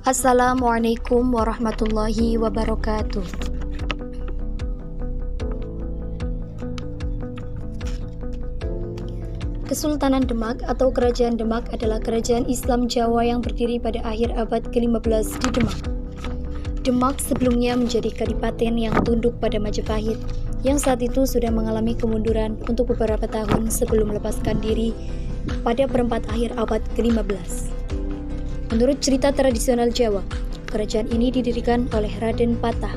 Assalamualaikum warahmatullahi wabarakatuh. Kesultanan Demak atau Kerajaan Demak adalah kerajaan Islam Jawa yang berdiri pada akhir abad ke-15 di Demak. Demak sebelumnya menjadi kadipaten yang tunduk pada Majapahit, yang saat itu sudah mengalami kemunduran untuk beberapa tahun sebelum melepaskan diri pada perempat akhir abad ke-15. Menurut cerita tradisional Jawa, kerajaan ini didirikan oleh Raden Patah,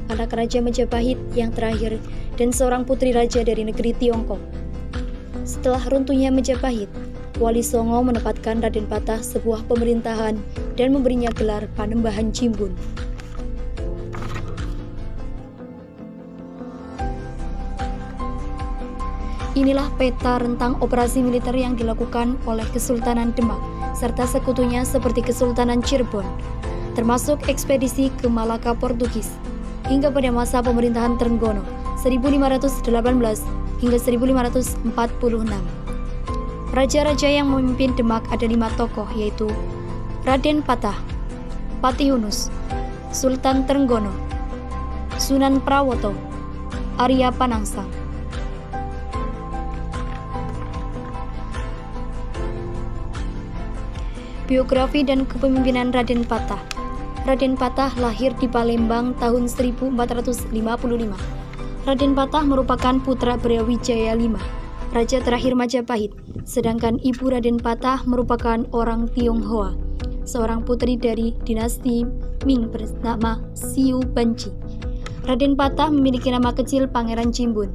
anak Raja Majapahit yang terakhir dan seorang putri raja dari negeri Tiongkok. Setelah runtuhnya Majapahit, Wali Songo menempatkan Raden Patah sebuah pemerintahan dan memberinya gelar Panembahan Jimbun. Inilah peta rentang operasi militer yang dilakukan oleh Kesultanan Demak serta sekutunya seperti Kesultanan Cirebon, termasuk ekspedisi ke Malaka Portugis hingga pada masa pemerintahan Trenggono 1518 hingga 1546. Raja-raja yang memimpin Demak ada 5 tokoh, yaitu Raden Patah, Patihunus, Sultan Trenggono, Sunan Prawoto, Arya Panangsang. Biografi dan kepemimpinan Raden Patah. Raden Patah lahir di Palembang tahun 1455. Raden Patah merupakan putra Brawijaya V, raja terakhir Majapahit, sedangkan ibu Raden Patah merupakan orang Tionghoa, seorang putri dari dinasti Ming bernama Siu Banci. Raden Patah memiliki nama kecil Pangeran Jimbun.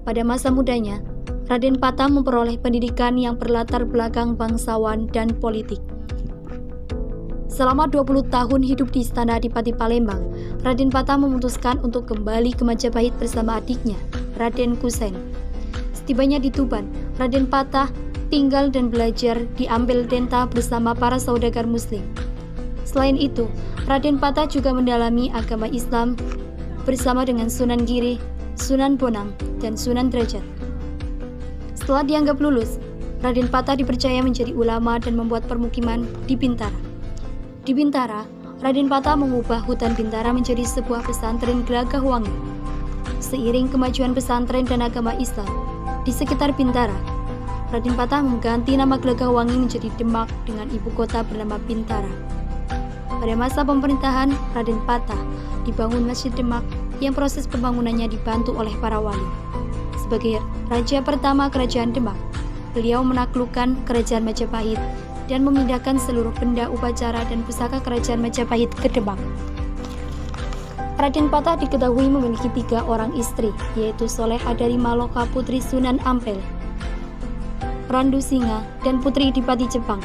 Pada masa mudanya, Raden Patah memperoleh pendidikan yang berlatar belakang bangsawan dan politik. Selama 20 tahun hidup di Istana Adipati Palembang, Raden Patah memutuskan untuk kembali ke Majapahit bersama adiknya, Raden Kusen. Setibanya di Tuban, Raden Patah tinggal dan belajar di Ampel-Denta bersama para saudagar Muslim. Selain itu, Raden Patah juga mendalami agama Islam bersama dengan Sunan Giri, Sunan Bonang, dan Sunan Derajat. Setelah dianggap lulus, Raden Patah dipercaya menjadi ulama dan membuat permukiman di Bintara. Di Bintara, Raden Patah mengubah hutan Bintara menjadi sebuah pesantren Gelagah Wangi. Seiring kemajuan pesantren dan agama Islam di sekitar Bintara, Raden Patah mengganti nama Gelagah Wangi menjadi Demak dengan ibu kota bernama Bintara. Pada masa pemerintahan Raden Patah, dibangun Masjid Demak yang proses pembangunannya dibantu oleh para wali. Sebagai raja pertama Kerajaan Demak, beliau menaklukkan Kerajaan Majapahit dan memindahkan seluruh benda upacara dan pusaka Kerajaan Majapahit ke Demak. Raden Patah diketahui memiliki 3 orang istri, yaitu Soleha dari Maloka putri Sunan Ampel, Randu Singa, dan putri Adipati Jepang.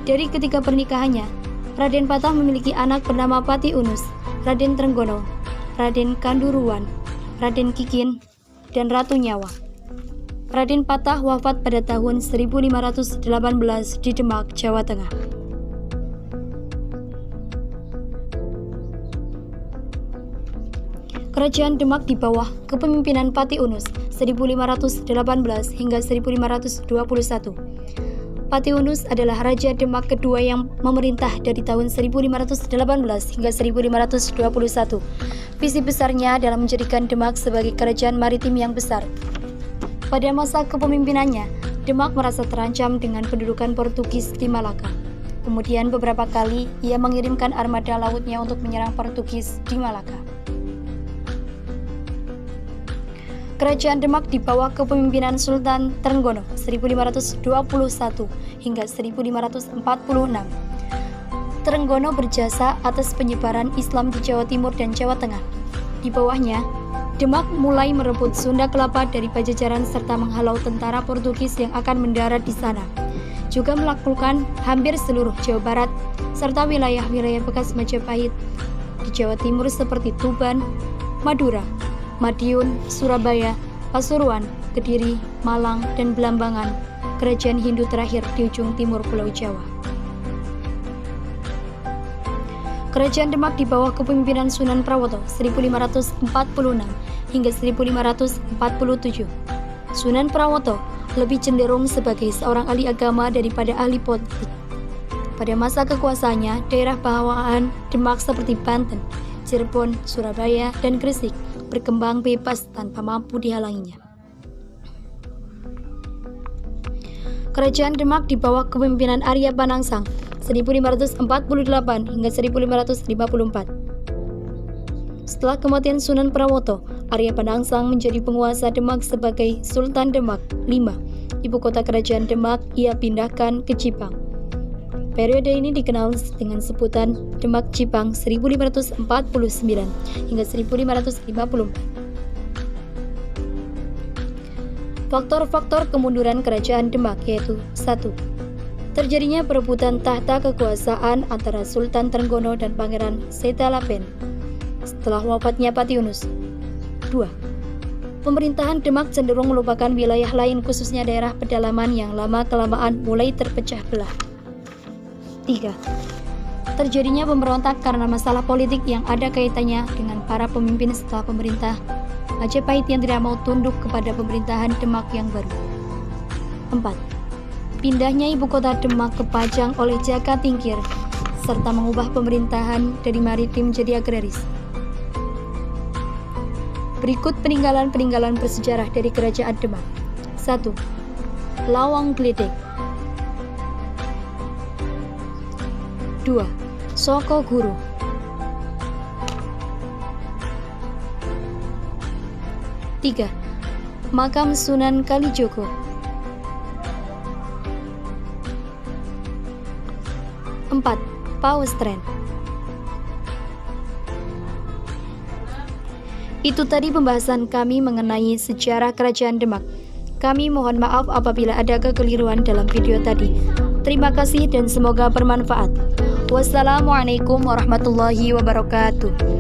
Dari ketiga pernikahannya, Raden Patah memiliki anak bernama Patihunus, Raden Trenggono, Raden Kanduruan, Raden Kikin, dan Ratu Nyawa. Raden Patah wafat pada tahun 1518 di Demak, Jawa Tengah. Kerajaan Demak di bawah kepemimpinan Patihunus 1518 hingga 1521. Patihunus adalah Raja Demak kedua yang memerintah dari tahun 1518 hingga 1521. Visi besarnya adalah menjadikan Demak sebagai kerajaan maritim yang besar. Pada masa kepemimpinannya, Demak merasa terancam dengan pendudukan Portugis di Malaka. Kemudian beberapa kali ia mengirimkan armada lautnya untuk menyerang Portugis di Malaka. Kerajaan Demak di bawah kepemimpinan Sultan Trenggono 1521 hingga 1546. Trenggono berjasa atas penyebaran Islam di Jawa Timur dan Jawa Tengah. Di bawahnya, Demak mulai merebut Sunda Kelapa dari Pajajaran serta menghalau tentara Portugis yang akan mendarat di sana. Juga menaklukkan hampir seluruh Jawa Barat serta wilayah-wilayah bekas Majapahit di Jawa Timur seperti Tuban, Madura, Madiun, Surabaya, Pasuruan, Kediri, Malang, dan Belambangan, kerajaan Hindu terakhir di ujung timur Pulau Jawa. Kerajaan Demak di bawah kepemimpinan Sunan Prawoto 1546 hingga 1547. Sunan Prawoto lebih cenderung sebagai seorang ahli agama daripada ahli politik. Pada masa kekuasaannya, daerah bawaan Demak seperti Banten, Cirebon, Surabaya, dan Gresik berkembang bebas tanpa mampu dihalanginya. Kerajaan Demak di bawah kepemimpinan Arya Panangsang 1548 hingga 1554. Setelah kematian Sunan Prawoto, Arya Panangsang menjadi penguasa Demak sebagai Sultan Demak V. Ibu kota kerajaan Demak ia pindahkan ke Jipang. Periode ini dikenal dengan sebutan Demak Jipang 1549 hingga 1554. Faktor-faktor kemunduran kerajaan Demak yaitu 1. Terjadinya perebutan tahta kekuasaan antara Sultan Trenggono dan Pangeran Setalapen setelah wafatnya Patiunus. 2. Pemerintahan Demak cenderung melupakan wilayah lain khususnya daerah pedalaman yang lama-kelamaan mulai terpecah belah. 3. Terjadinya pemberontak karena masalah politik yang ada kaitannya dengan para pemimpin setelah pemerintah Majapahit yang tidak mau tunduk kepada pemerintahan Demak yang baru. 4. Pindahnya ibu kota Demak ke Pajang oleh Jaka Tingkir serta mengubah pemerintahan dari maritim menjadi agraris. Berikut peninggalan-peninggalan bersejarah dari kerajaan Demak. 1. Lawang Gledek. 2. Soko Guru. 3. Makam Sunan Kalijogo. 4. Paustren. Itu tadi pembahasan kami mengenai sejarah kerajaan Demak. Kami mohon maaf apabila ada kekeliruan dalam video tadi. Terima kasih dan semoga bermanfaat. Wassalamualaikum warahmatullahi wabarakatuh.